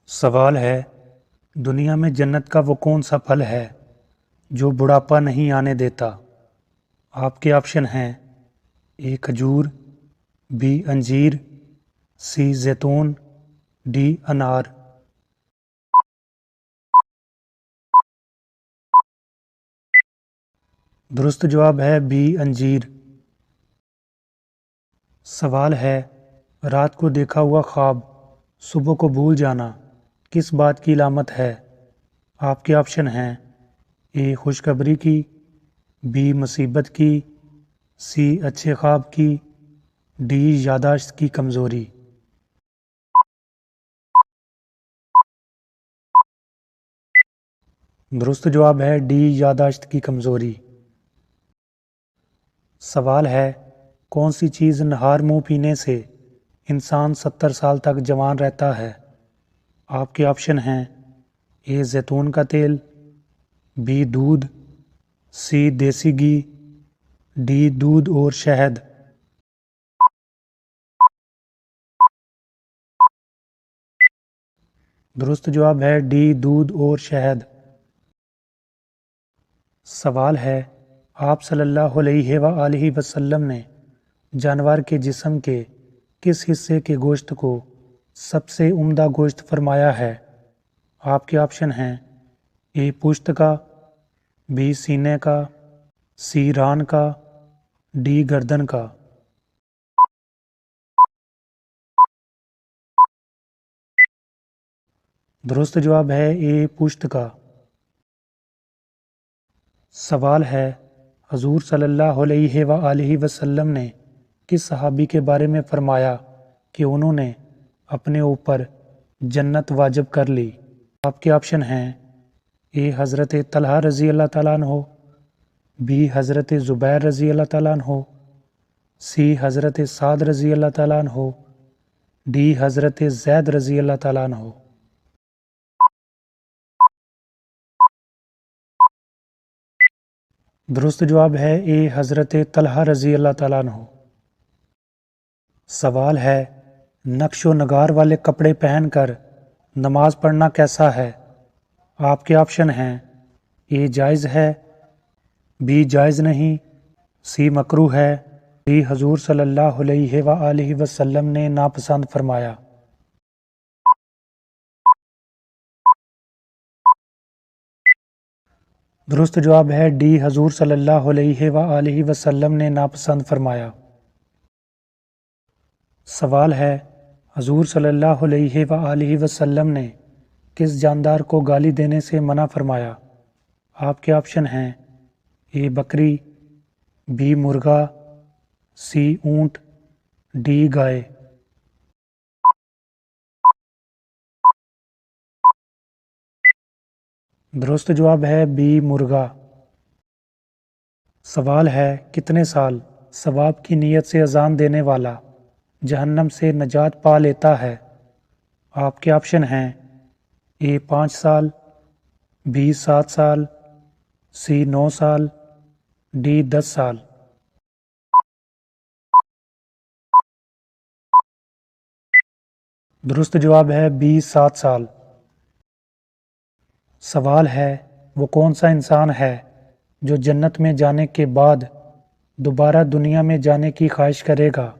سوال ہے، دنیا میں جنت کا وہ کون سا پھل ہے جو بڑھاپا نہیں آنے دیتا؟ آپ کے آپشن ہیں: اے کھجور، بی انجیر، سی زیتون، ڈی انار۔ درست جواب ہے بی انجیر۔ سوال ہے، رات کو دیکھا ہوا خواب صبح کو بھول جانا کس بات کی علامت ہے؟ آپ کے آپشن ہیں: اے خوشخبری کی، بی مصیبت کی، سی اچھے خواب کی، ڈی یادداشت کی کمزوری۔ درست جواب ہے ڈی یادداشت کی کمزوری۔ سوال ہے، کون سی چیز نہار منہ پینے سے انسان 70 سال تک جوان رہتا ہے؟ آپ کے آپشن ہیں: اے زیتون کا تیل، بی دودھ، سی دیسی گھی، ڈی دودھ اور شہد۔ درست جواب ہے ڈی دودھ اور شہد۔ سوال ہے، آپ صلی اللہ علیہ وآلہ وسلم نے جانور کے جسم کے کس حصے کے گوشت کو سب سے عمدہ گوشت فرمایا ہے؟ آپ کے آپشن ہیں: اے پشت کا، بی سینے کا، سی ران کا، ڈی گردن کا۔ درست جواب ہے اے پشت کا۔ سوال ہے، حضور صلی اللہ علیہ وآلہ وسلم نے کس صحابی کے بارے میں فرمایا کہ انہوں نے اپنے اوپر جنت واجب کر لی؟ آپ کے آپشن ہیں: اے حضرت طلحہ رضی اللہ تعالیٰ عنہ، بی حضرت زبیر رضی اللہ تعالیٰ عنہ، سی حضرت سعد رضی اللہ تعالیٰ عنہ، ڈی حضرت زید رضی اللہ تعالیٰ عنہ۔ درست جواب ہے اے حضرت طلحہ رضی اللہ تعالیٰ عنہ۔ سوال ہے، نقش و نگار والے کپڑے پہن کر نماز پڑھنا کیسا ہے؟ آپ کے آپشن ہیں: اے جائز ہے، بی جائز نہیں، سی مکروہ ہے، ڈی حضور صلی اللہ علیہ وآلہ وسلم نے ناپسند فرمایا۔ درست جواب ہے ڈی حضور صلی اللہ علیہ وآلہ وسلم نے ناپسند فرمایا۔ سوال ہے، حضور صلی اللہ علیہ وآلہ وسلم نے کس جاندار کو گالی دینے سے منع فرمایا؟ آپ کے آپشن ہیں: اے بکری، بی مرغا، سی اونٹ، ڈی گائے۔ درست جواب ہے بی مرغا۔ سوال ہے، کتنے سال ثواب کی نیت سے اذان دینے والا جہنم سے نجات پا لیتا ہے؟ آپ کے آپشن ہیں: اے 5 سال، بی 7 سال، سی 9 سال، ڈی 10 سال۔ درست جواب ہے بی 7 سال۔ سوال ہے، وہ کون سا انسان ہے جو جنت میں جانے کے بعد دوبارہ دنیا میں جانے کی خواہش کرے گا؟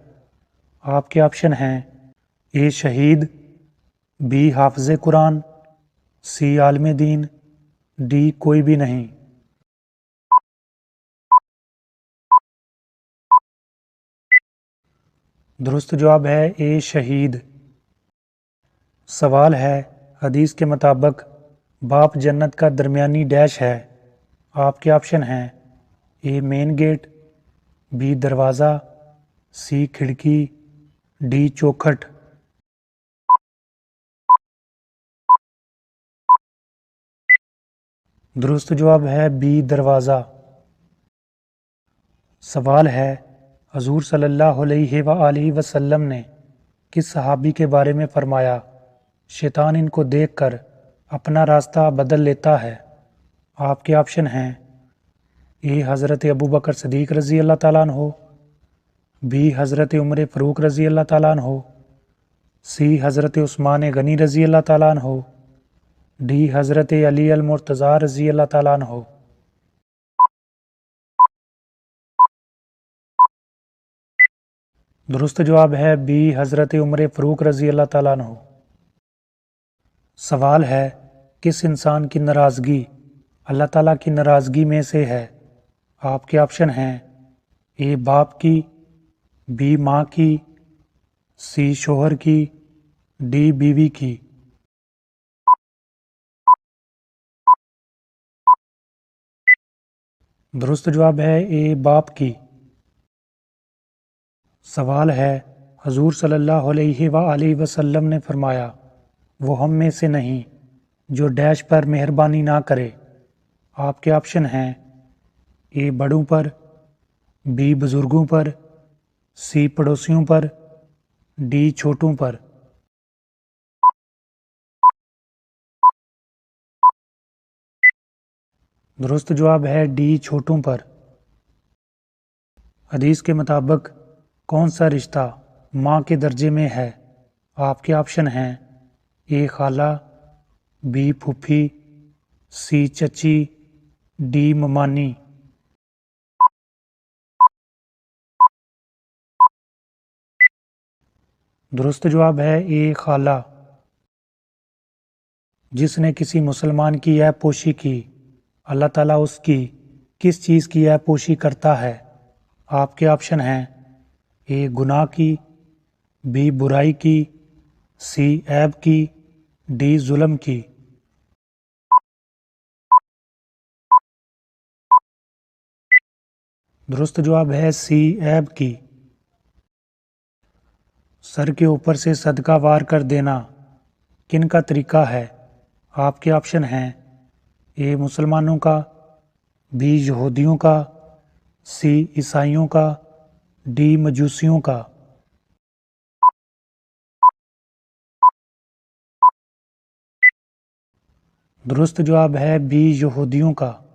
آپ کے آپشن ہیں: اے شہید، بی حافظ قرآن، سی عالم دین، ڈی کوئی بھی نہیں۔ درست جواب ہے اے شہید۔ سوال ہے، حدیث کے مطابق باپ جنت کا درمیانی ڈیش ہے۔ آپ کے آپشن ہیں: اے مین گیٹ، بی دروازہ، سی کھڑکی، ڈی چوکھٹ۔ درست جواب ہے بی دروازہ۔ سوال ہے، حضور صلی اللہ علیہ وآلہ وسلم نے کس صحابی کے بارے میں فرمایا، شیطان ان کو دیکھ کر اپنا راستہ بدل لیتا ہے؟ آپ کے آپشن ہیں: اے حضرت ابوبکر صدیق رضی اللہ تعالیٰ عنہ، بی حضرت عمر فاروق رضی اللہ تعالیٰ عنہ، سی حضرت عثمان غنی رضی اللہ تعالیٰ عنہ، ڈی حضرت علی المرتضیٰ رضی اللہ تعالیٰ عنہ۔ درست جواب ہے بی حضرت عمر فاروق رضی اللہ تعالیٰ عنہ۔ سوال ہے، کس انسان کی ناراضگی اللہ تعالیٰ کی ناراضگی میں سے ہے؟ آپ کے آپشن ہیں اے باپ کی، بی ماں کی، سی شوہر کی، ڈی بیوی کی۔ درست جواب ہے اے باپ کی۔ سوال ہے، حضور صلی اللہ علیہ وآلہ وسلم نے فرمایا، وہ ہم میں سے نہیں جو ڈیش پر مہربانی نہ کرے۔ آپ کے آپشن ہیں اے بڑوں پر، بی بزرگوں پر، سی پڑوسیوں پر، ڈی چھوٹوں پر۔ درست جواب ہے ڈی چھوٹوں پر۔ حدیث کے مطابق کون سا رشتہ ماں کے درجے میں ہے؟ آپ کے آپشن ہیں اے خالہ، بی پھوپھی، سی چچی، ڈی ممانی۔ درست جواب ہے اے خالہ۔ جس نے کسی مسلمان کی عیب پوشی کی، اللہ تعالیٰ اس کی کس چیز کی عیب پوشی کرتا ہے؟ آپ کے آپشن ہیں اے گناہ کی، بی برائی کی، سی عیب کی، ڈی ظلم کی۔ درست جواب ہے سی عیب کی۔ سر کے اوپر سے صدقہ وار کر دینا کن کا طریقہ ہے؟ آپ کے آپشن ہیں اے مسلمانوں کا، بی یہودیوں کا، سی عیسائیوں کا، ڈی مجوسیوں کا۔ درست جواب ہے بی یہودیوں کا۔